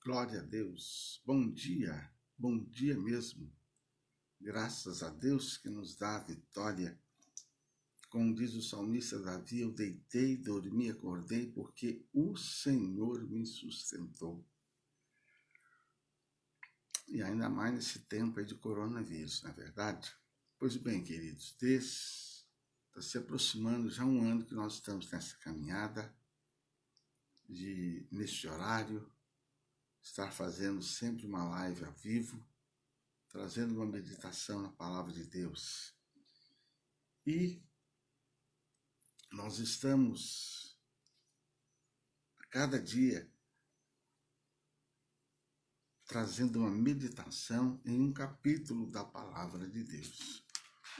Glória a Deus. Bom dia mesmo. Graças a Deus que nos dá a vitória. Como diz o salmista Davi, eu deitei, dormi, acordei, porque o Senhor me sustentou. E ainda mais nesse tempo aí de coronavírus, não é verdade? Pois bem, queridos, está se aproximando já um ano que nós estamos nessa caminhada, neste horário, estar fazendo sempre uma live ao vivo, trazendo uma meditação na palavra de Deus. E nós estamos, a cada dia, trazendo uma meditação em um capítulo da palavra de Deus.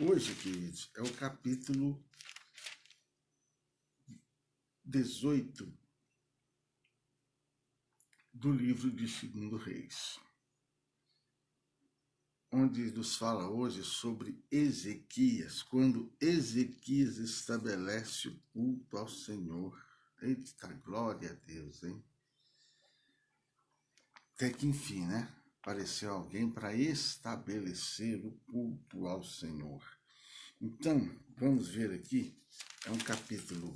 Hoje, queridos, é o capítulo 18 do livro de 2 Reis, onde nos fala hoje sobre Ezequias, quando Ezequias estabelece o culto ao Senhor. Eita, glória a Deus, hein? Até que enfim, né? Apareceu alguém para estabelecer o culto ao Senhor. Então, vamos ver aqui, é um capítulo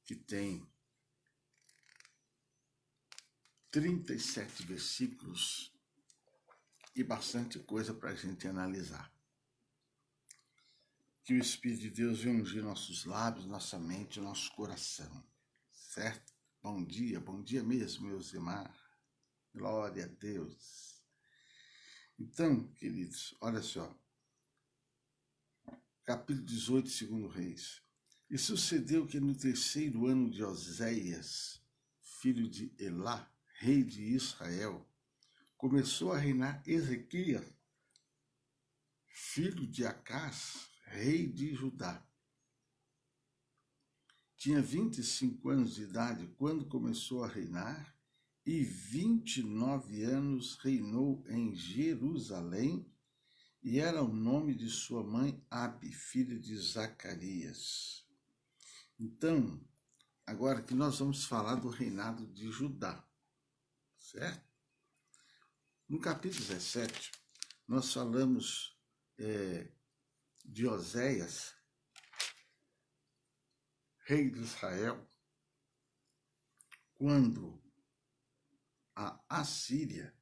que tem 37 versículos e bastante coisa para a gente analisar. Que o Espírito de Deus venha ungir nossos lábios, nossa mente, nosso coração, certo? Bom dia mesmo, meus irmãos. Glória a Deus. Então, queridos, olha só. Capítulo 18, 2 Reis. E sucedeu que no 3º ano de Oséias, filho de Elá, rei de Israel, começou a reinar Ezequias, filho de Acás, rei de Judá. Tinha 25 anos de idade quando começou a reinar, e 29 anos reinou em Jerusalém, e era o nome de sua mãe Abi, filha de Zacarias. Então, agora que nós vamos falar do reinado de Judá, certo? No capítulo 17, nós falamos de Oséias, rei de Israel, quando a Assíria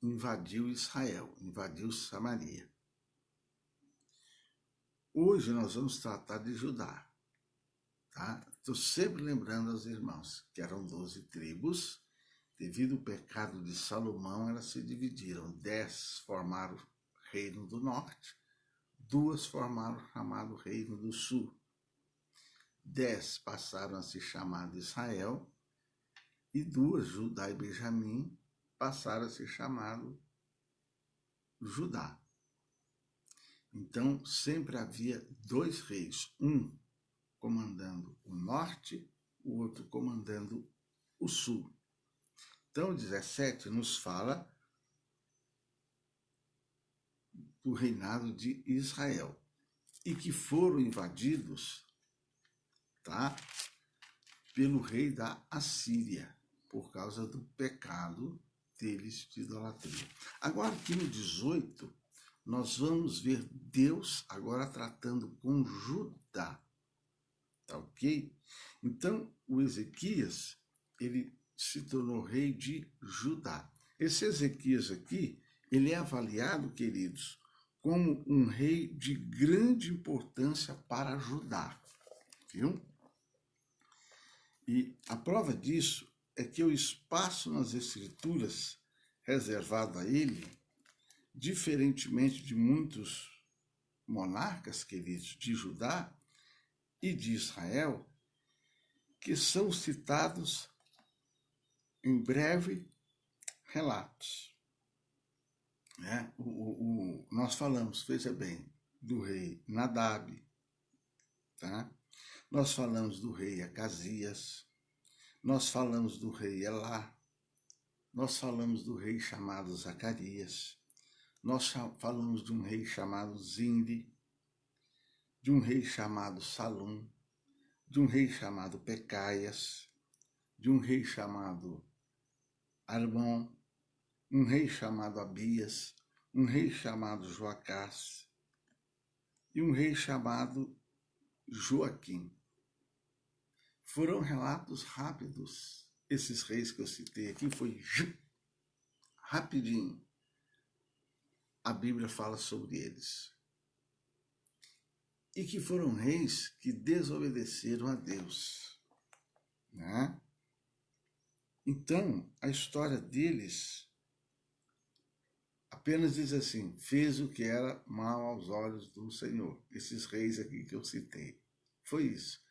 invadiu Israel, invadiu Samaria. Hoje nós vamos tratar de Judá, tá? Estou sempre lembrando aos irmãos que eram 12 tribos. Devido ao pecado de Salomão, elas se dividiram. 10 formaram o reino do norte, 2 formaram o chamado reino do sul. 10 passaram a se chamar de Israel, e 2, Judá e Benjamim, passaram a ser chamado Judá. Então, sempre havia 2 reis, um comandando o norte, o outro comandando o sul. Então, o 17 nos fala do reinado de Israel, e que foram invadidos, tá, pelo rei da Assíria, por causa do pecado deles de idolatria. Agora, aqui no 18, nós vamos ver Deus agora tratando com Judá, tá ok? Então, o Ezequias, ele se tornou rei de Judá. Esse Ezequias aqui, ele é avaliado, queridos, como um rei de grande importância para Judá, viu? E a prova disso é que o espaço nas Escrituras reservado a ele, diferentemente de muitos monarcas, queridos, de Judá e de Israel, que são citados em breve relatos. Né? Nós falamos, veja bem, do rei Nadab, tá? Nós falamos do rei Acasias, nós falamos do rei Elá, nós falamos do rei chamado Zacarias, nós falamos de um rei chamado Zimri, de um rei chamado Salum, de um rei chamado Pecaias, de um rei chamado Armon, um rei chamado Abias, um rei chamado Joacás e um rei chamado Joaquim. Foram relatos rápidos. Esses reis que eu citei aqui foi rapidinho. A Bíblia fala sobre eles. E que foram reis que desobedeceram a Deus, né? Então, a história deles apenas diz assim: fez o que era mal aos olhos do Senhor. Esses reis aqui que eu citei. Foi isso.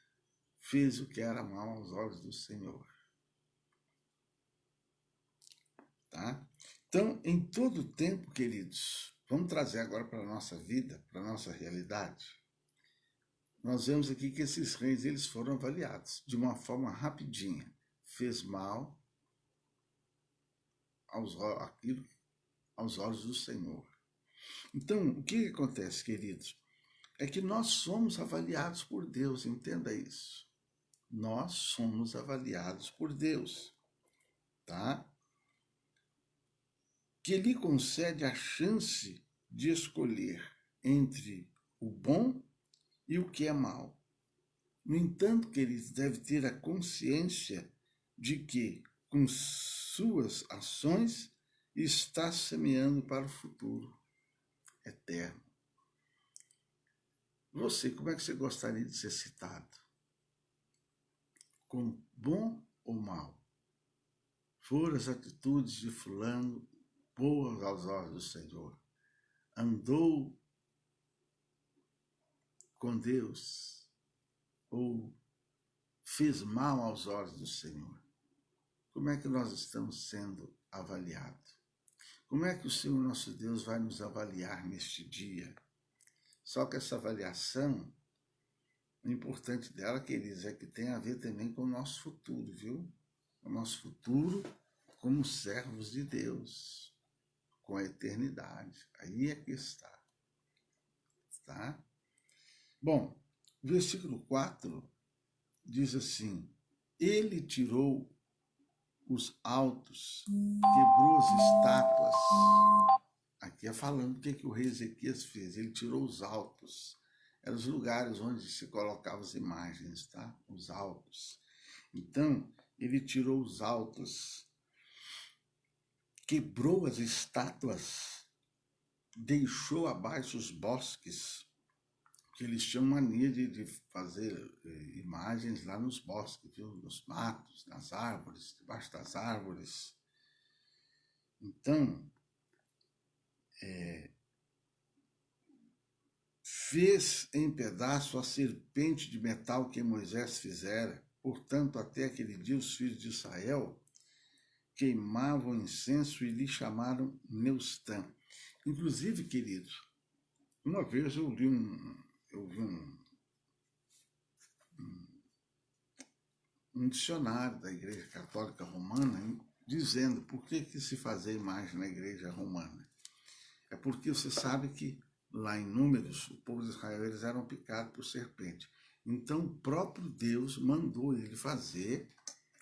Fez o que era mal aos olhos do Senhor. Tá? Então, em todo o tempo, queridos, vamos trazer agora para a nossa vida, para a nossa realidade. Nós vemos aqui que esses reis eles foram avaliados de uma forma rapidinha. Fez mal aos olhos do Senhor. Então, o que acontece, queridos? É que nós somos avaliados por Deus, entenda isso. Nós somos avaliados por Deus, tá? Que Ele concede a chance de escolher entre o bom e o que é mal. No entanto, queridos, deve ter a consciência de que, com suas ações, está semeando para o futuro eterno. Você, como é que você gostaria de ser citado? Como bom ou mal? Foram as atitudes de fulano boas aos olhos do Senhor? Andou com Deus? Ou fez mal aos olhos do Senhor? Como é que nós estamos sendo avaliados? Como é que o Senhor nosso Deus vai nos avaliar neste dia? Só que essa avaliação, o importante dela, queridos, é que tem a ver também com o nosso futuro, viu? O nosso futuro como servos de Deus, com a eternidade. Aí é que está. Tá? Bom, o versículo 4 diz assim: ele tirou os altos, quebrou as estátuas. Aqui é falando o que o rei Ezequias fez. Ele tirou os altos. Eram os lugares onde se colocavam as imagens, tá? Os altos. Então, ele tirou os altos, quebrou as estátuas, deixou abaixo os bosques, que eles tinham mania de fazer imagens lá nos bosques, viu? Nos matos, nas árvores, debaixo das árvores. Então, fez em pedaço a serpente de metal que Moisés fizera. Portanto, até aquele dia os filhos de Israel queimavam incenso e lhe chamaram Neustã. Inclusive, queridos, uma vez eu vi um dicionário da Igreja Católica Romana dizendo por que se fazia imagem na Igreja Romana. É porque você sabe que lá em Números, o povo de Israel eles eram picados por serpente. Então o próprio Deus mandou ele fazer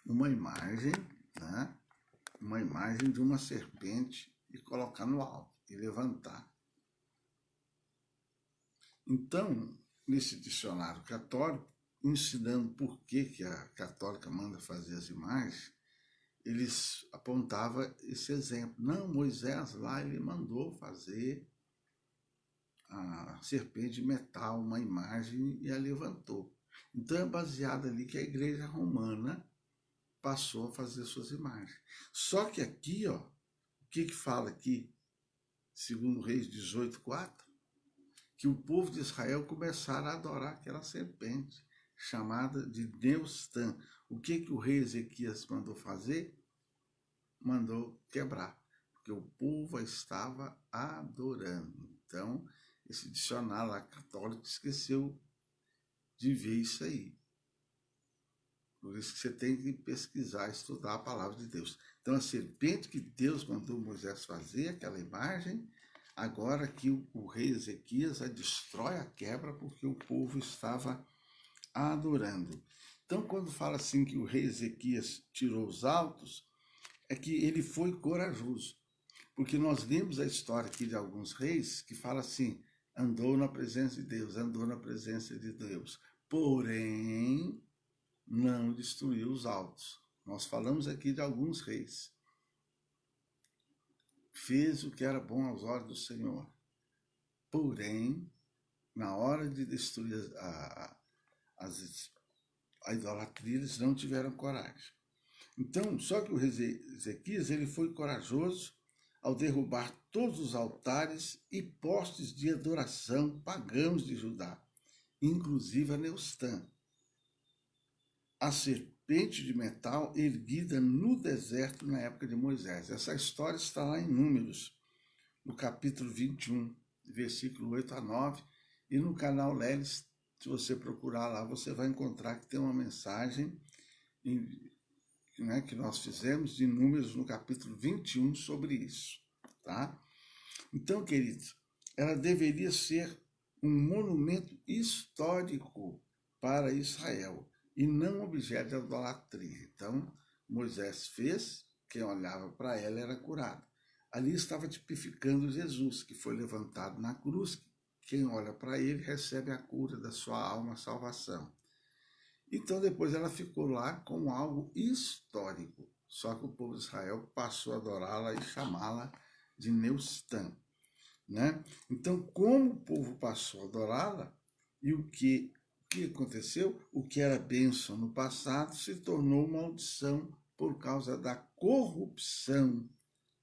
uma imagem, né? Uma imagem de uma serpente e colocar no alto e levantar. Então, nesse dicionário católico, ensinando por que a católica manda fazer as imagens, eles apontavam esse exemplo. Não, Moisés lá, ele mandou fazer a serpente de metal, uma imagem, e a levantou. Então é baseado ali que a Igreja Romana passou a fazer suas imagens. Só que aqui, ó, o que fala aqui, segundo Reis 18:4? Que o povo de Israel começaram a adorar aquela serpente, chamada de Neustã. O que o rei Ezequias mandou fazer? Mandou quebrar, porque o povo estava adorando. Então, esse dicionário lá católico esqueceu de ver isso aí. Por isso que você tem que pesquisar, estudar a palavra de Deus. Então, a serpente que Deus mandou Moisés fazer, aquela imagem, agora que o rei Ezequias a destrói, a quebra, porque o povo estava adorando. Então, quando fala assim que o rei Ezequias tirou os altos, é que ele foi corajoso. Porque nós vimos a história aqui de alguns reis que fala assim, andou na presença de Deus, andou na presença de Deus, porém não destruiu os altos. Nós falamos aqui de alguns reis. Fez o que era bom aos olhos do Senhor, porém, na hora de destruir a idolatria, eles não tiveram coragem. Então, só que o rei Ezequias ele foi corajoso ao derrubar todos os altares e postes de adoração pagãos de Judá, inclusive a Neustã, a serpente de metal erguida no deserto na época de Moisés. Essa história está lá em Números, no capítulo 21, versículo 8 a 9, e no canal Leles, se você procurar lá, você vai encontrar que tem uma mensagem que nós fizemos de Números no capítulo 21 sobre isso, tá? Então, queridos, ela deveria ser um monumento histórico para Israel e não objeto de idolatria. Então, Moisés fez, quem olhava para ela era curado. Ali estava tipificando Jesus, que foi levantado na cruz. Quem olha para ele recebe a cura da sua alma, a salvação. Então, depois ela ficou lá como algo histórico. Só que o povo de Israel passou a adorá-la e chamá-la de Neustã, né? Então, como o povo passou a adorá-la, e o que aconteceu? O que era bênção no passado se tornou maldição por causa da corrupção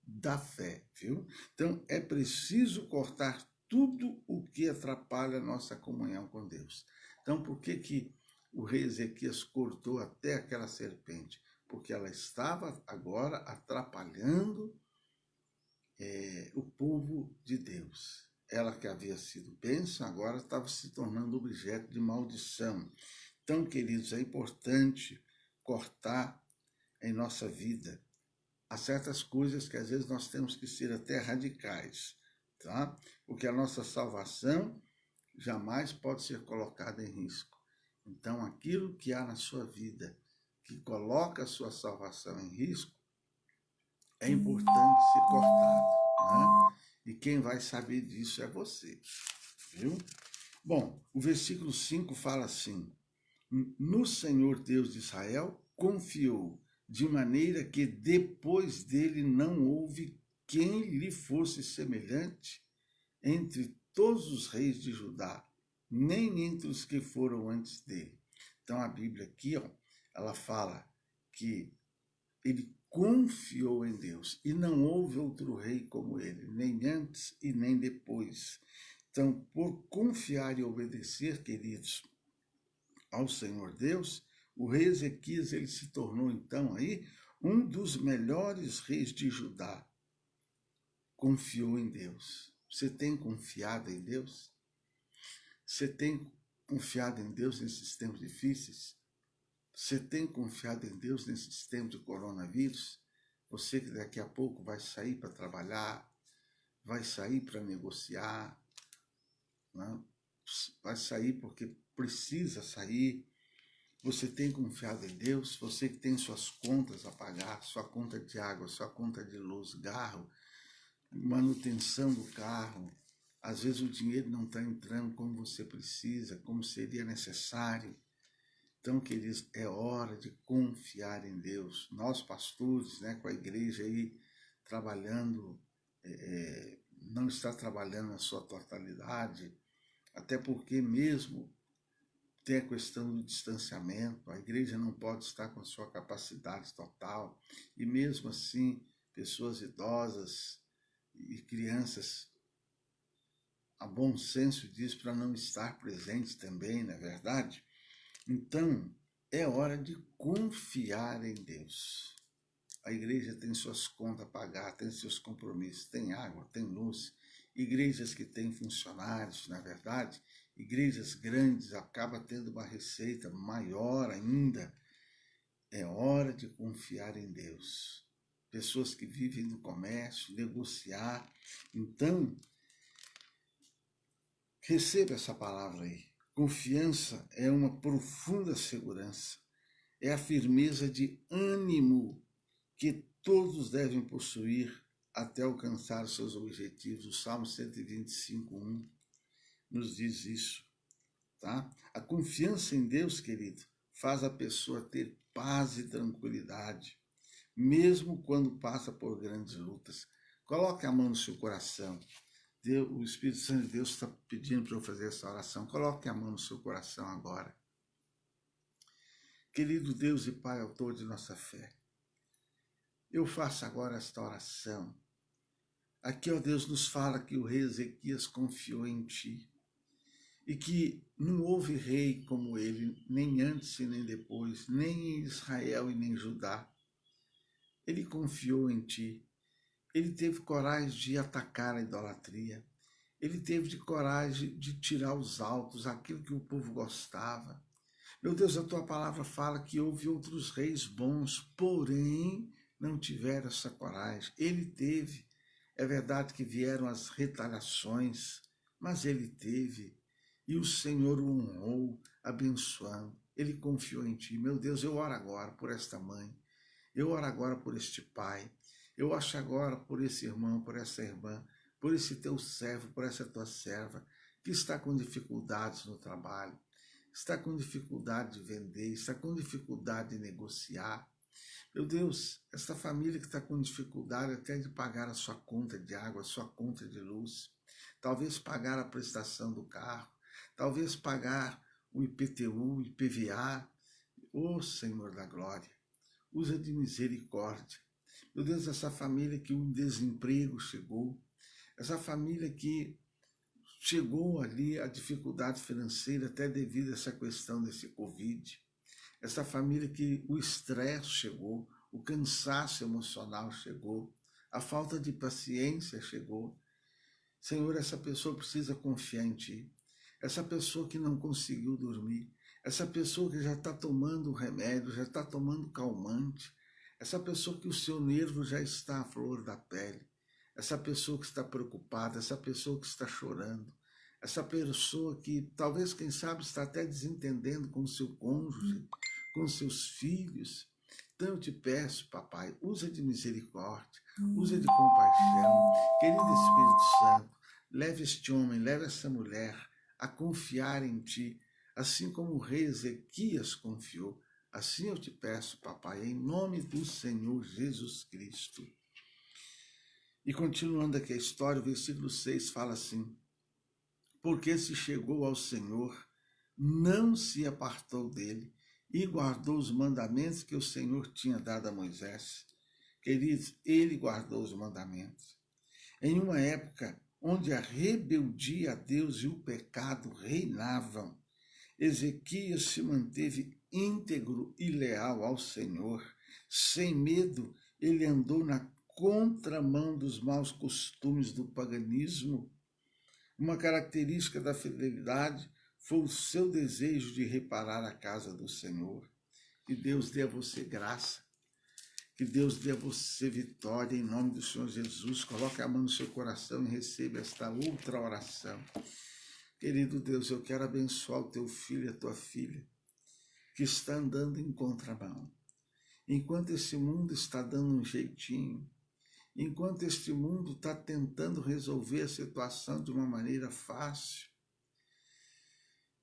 da fé, viu? Então, é preciso cortar tudo o que atrapalha a nossa comunhão com Deus. Então, por que o rei Ezequias cortou até aquela serpente? Porque ela estava agora atrapalhando o povo de Deus. Ela que havia sido bênção, agora estava se tornando objeto de maldição. Então, queridos, é importante cortar em nossa vida. Há certas coisas que às vezes nós temos que ser até radicais, tá? Porque a nossa salvação jamais pode ser colocada em risco. Então, aquilo que há na sua vida que coloca a sua salvação em risco, é importante ser cortado, né? E quem vai saber disso é você, viu? Bom, o versículo 5 fala assim: no Senhor Deus de Israel confiou, de maneira que depois dele não houve quem lhe fosse semelhante entre todos os reis de Judá, nem entre os que foram antes dele. Então a Bíblia aqui, ó, ela fala que ele confiou em Deus e não houve outro rei como ele, nem antes e nem depois. Então, por confiar e obedecer, queridos, ao Senhor Deus, o rei Ezequias ele se tornou então aí um dos melhores reis de Judá. Confiou em Deus. Você tem confiado em Deus? Você tem confiado em Deus nesses tempos difíceis? Você tem confiado em Deus nesses tempos de coronavírus? Você que daqui a pouco vai sair para trabalhar, vai sair para negociar, né? Vai sair porque precisa sair. Você tem confiado em Deus? Você que tem suas contas a pagar, sua conta de água, sua conta de luz, carro, manutenção do carro. Às vezes o dinheiro não está entrando como você precisa, como seria necessário. Então, queridos, é hora de confiar em Deus. Nós, pastores, né, com a igreja aí trabalhando, não está trabalhando na sua totalidade, até porque mesmo tem a questão do distanciamento, a igreja não pode estar com a sua capacidade total, e mesmo assim, pessoas idosas e crianças, há bom senso disso para não estar presentes também, não é verdade? Então, é hora de confiar em Deus. A igreja tem suas contas a pagar, tem seus compromissos, tem água, tem luz. Igrejas que têm funcionários, na verdade, igrejas grandes acabam tendo uma receita maior ainda. É hora de confiar em Deus. Pessoas que vivem no comércio, negociar. Então, receba essa palavra aí. Confiança é uma profunda segurança. é a firmeza de ânimo que todos devem possuir até alcançar os seus objetivos. O Salmo 125:1 nos diz isso, tá? A confiança em Deus, querido, faz a pessoa ter paz e tranquilidade, mesmo quando passa por grandes lutas. Coloque a mão no seu coração. O Espírito Santo de Deus está pedindo para eu fazer essa oração. Coloque a mão no seu coração agora. Querido Deus e Pai, autor de nossa fé, eu faço agora esta oração. Aqui, ó Deus, nos fala que o rei Ezequias confiou em Ti e que não houve rei como ele, nem antes e nem depois, nem em Israel e nem em Judá. Ele confiou em Ti. Ele teve coragem de atacar a idolatria. Ele teve coragem de tirar os altos, aquilo que o povo gostava. Meu Deus, a Tua palavra fala que houve outros reis bons, porém não tiveram essa coragem. Ele teve. É verdade que vieram as retaliações, mas ele teve. E o Senhor o honrou, abençoando. Ele confiou em Ti. Meu Deus, eu oro agora por esta mãe. Eu oro agora por este pai. Eu oro agora por esse irmão, por essa irmã, por esse Teu servo, por essa Tua serva, que está com dificuldades no trabalho, está com dificuldade de vender, está com dificuldade de negociar. Meu Deus, esta família que está com dificuldade até de pagar a sua conta de água, a sua conta de luz, talvez pagar a prestação do carro, talvez pagar o IPTU, IPVA. Ô Senhor da glória, usa de misericórdia. Meu Deus, essa família que o desemprego chegou, essa família que chegou ali a dificuldade financeira até devido a essa questão desse Covid, essa família que o estresse chegou, o cansaço emocional chegou, a falta de paciência chegou. Senhor, essa pessoa precisa confiar em Ti. Essa pessoa que não conseguiu dormir, essa pessoa que já está tomando remédio, já está tomando calmante, essa pessoa que o seu nervo já está à flor da pele, essa pessoa que está preocupada, essa pessoa que está chorando, essa pessoa que talvez, quem sabe, está até desentendendo com o seu cônjuge, com seus filhos. Então eu te peço, papai, usa de misericórdia, usa de compaixão. Querido Espírito Santo, leve este homem, leve essa mulher a confiar em Ti, assim como o rei Ezequias confiou. Assim eu te peço, papai, em nome do Senhor Jesus Cristo. E continuando aqui a história, o versículo 6 fala assim: porque se chegou ao Senhor, não se apartou dele, e guardou os mandamentos que o Senhor tinha dado a Moisés. Queridos, ele guardou os mandamentos. Em uma época onde a rebeldia a Deus e o pecado reinavam, Ezequias se manteve íntegro e leal ao Senhor. Sem medo, ele andou na contramão dos maus costumes do paganismo. Uma característica da fidelidade foi o seu desejo de reparar a casa do Senhor. Que Deus dê a você graça, que Deus dê a você vitória em nome do Senhor Jesus. Coloque a mão no seu coração e receba esta outra oração. Querido Deus, eu quero abençoar o teu filho e a tua filha, que está andando em contramão. Enquanto esse mundo está dando um jeitinho, enquanto este mundo está tentando resolver a situação de uma maneira fácil,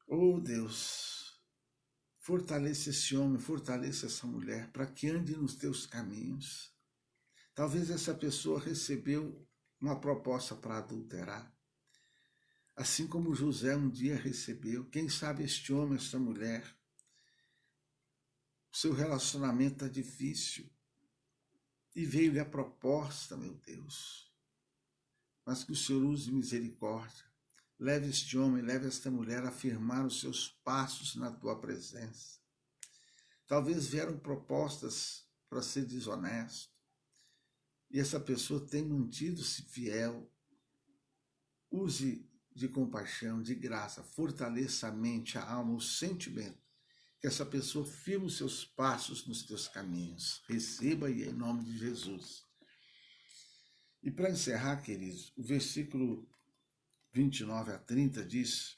oh Deus, fortaleça esse homem, fortaleça essa mulher, para que ande nos teus caminhos. Talvez essa pessoa recebeu uma proposta para adulterar, assim como José um dia recebeu. Quem sabe este homem, esta mulher, o seu relacionamento está difícil, e veio-lhe a proposta, meu Deus. Mas que o Senhor use misericórdia. Leve este homem, leve esta mulher a firmar os seus passos na tua presença. Talvez vieram propostas para ser desonesto, e essa pessoa tem mantido-se fiel. Use de compaixão, de graça, fortaleça a mente, a alma, o sentimento, que essa pessoa firme os seus passos nos teus caminhos. Receba-e em nome de Jesus. E para encerrar, queridos, o versículo 29 a 30 diz: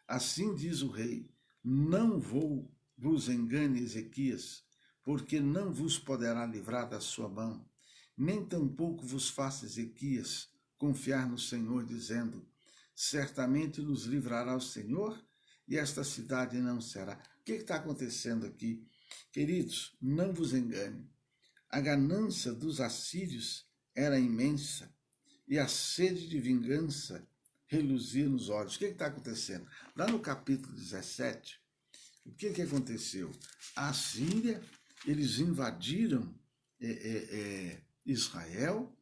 assim diz o rei, não vou vos engane Ezequias, porque não vos poderá livrar da sua mão, nem tampouco vos faça Ezequias confiar no Senhor, dizendo, certamente nos livrará o Senhor, e esta cidade não será. O que está acontecendo aqui? Queridos, não vos engane. A ganância dos assírios era imensa, e a sede de vingança reluzia nos olhos. O que está acontecendo? Lá no capítulo 17, o que aconteceu? A Síria, eles invadiram Israel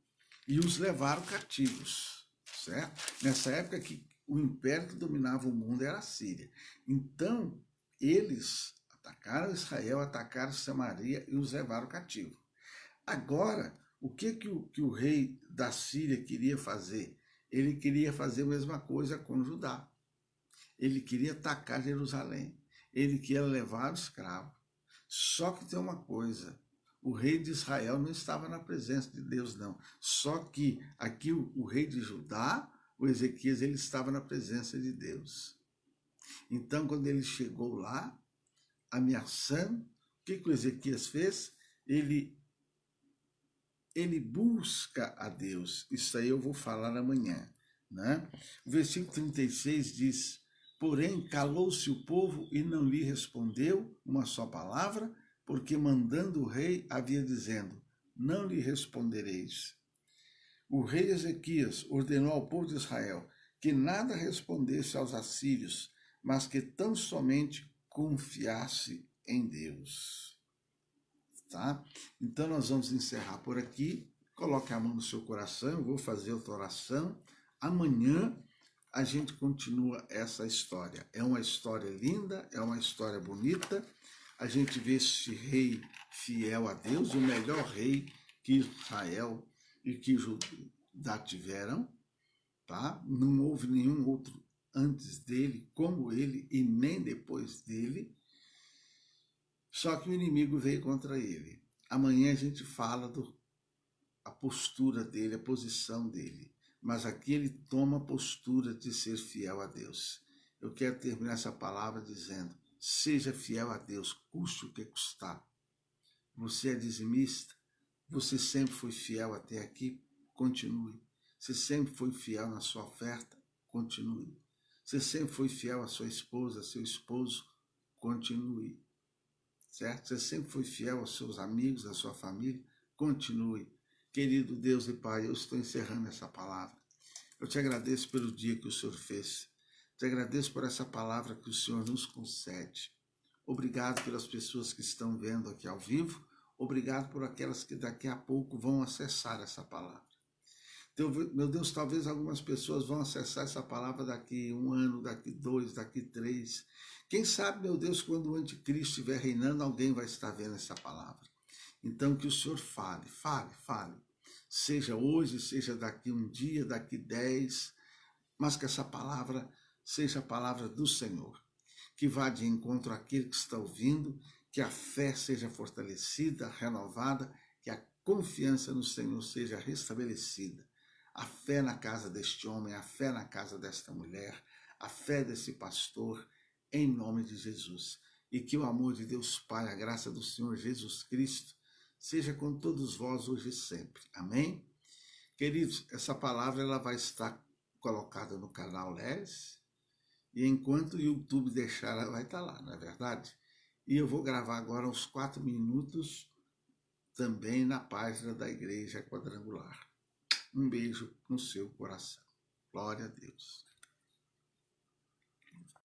e os levaram cativos, certo? Nessa época que o império que dominava o mundo era a Síria. Então, eles atacaram Israel, atacaram Samaria e os levaram cativo. Agora, o que o rei da Síria queria fazer? Ele queria fazer a mesma coisa com Judá. Ele queria atacar Jerusalém. Ele queria levar o escravo. Só que tem uma coisa, o rei de Israel não estava na presença de Deus, não. Só que aqui o rei de Judá, o Ezequias, ele estava na presença de Deus. Então, quando ele chegou lá, ameaçando, o que o Ezequias fez? Ele busca a Deus. Isso aí eu vou falar amanhã, né? O versículo 36 diz, porém calou-se o povo e não lhe respondeu uma só palavra, porque mandando o rei havia dizendo, não lhe respondereis. O rei Ezequias ordenou ao povo de Israel que nada respondesse aos assírios, mas que tão somente confiasse em Deus. Tá? Então nós vamos encerrar por aqui. Coloque a mão no seu coração, eu vou fazer outra oração. Amanhã a gente continua essa história. É uma história linda, é uma história bonita. A gente vê esse rei fiel a Deus, o melhor rei que Israel e que Judá tiveram. Tá? Não houve nenhum outro antes dele, como ele, e nem depois dele. Só que o inimigo veio contra ele. Amanhã a gente fala a postura dele, a posição dele. Mas aqui ele toma a postura de ser fiel a Deus. Eu quero terminar essa palavra dizendo, seja fiel a Deus, custe o que custar. Você é dizimista, você sempre foi fiel até aqui, continue. Você sempre foi fiel na sua oferta, continue. Você sempre foi fiel à sua esposa, ao seu esposo, continue. Certo? Você sempre foi fiel aos seus amigos, à sua família, continue. Querido Deus e Pai, eu estou encerrando essa palavra. Eu te agradeço pelo dia que o Senhor fez. Te agradeço por essa palavra que o Senhor nos concede. Obrigado pelas pessoas que estão vendo aqui ao vivo. Obrigado por aquelas que daqui a pouco vão acessar essa palavra. Então, meu Deus, talvez algumas pessoas vão acessar essa palavra daqui 1 ano, daqui 2, daqui 3. Quem sabe, meu Deus, quando o anticristo estiver reinando, alguém vai estar vendo essa palavra. Então, que o Senhor fale. Seja hoje, seja daqui 1 dia, daqui 10, mas que essa palavra seja a palavra do Senhor. Que vá de encontro àquele que está ouvindo, que a fé seja fortalecida, renovada, que a confiança no Senhor seja restabelecida. A fé na casa deste homem, a fé na casa desta mulher, a fé desse pastor, em nome de Jesus. E que o amor de Deus Pai, a graça do Senhor Jesus Cristo, seja com todos vós hoje e sempre. Amém? Queridos, essa palavra ela vai estar colocada no canal Leres, e enquanto o YouTube deixar, ela vai estar lá, não é verdade? E eu vou gravar agora uns 4 minutos também na página da Igreja Quadrangular. Um beijo no seu coração. Glória a Deus.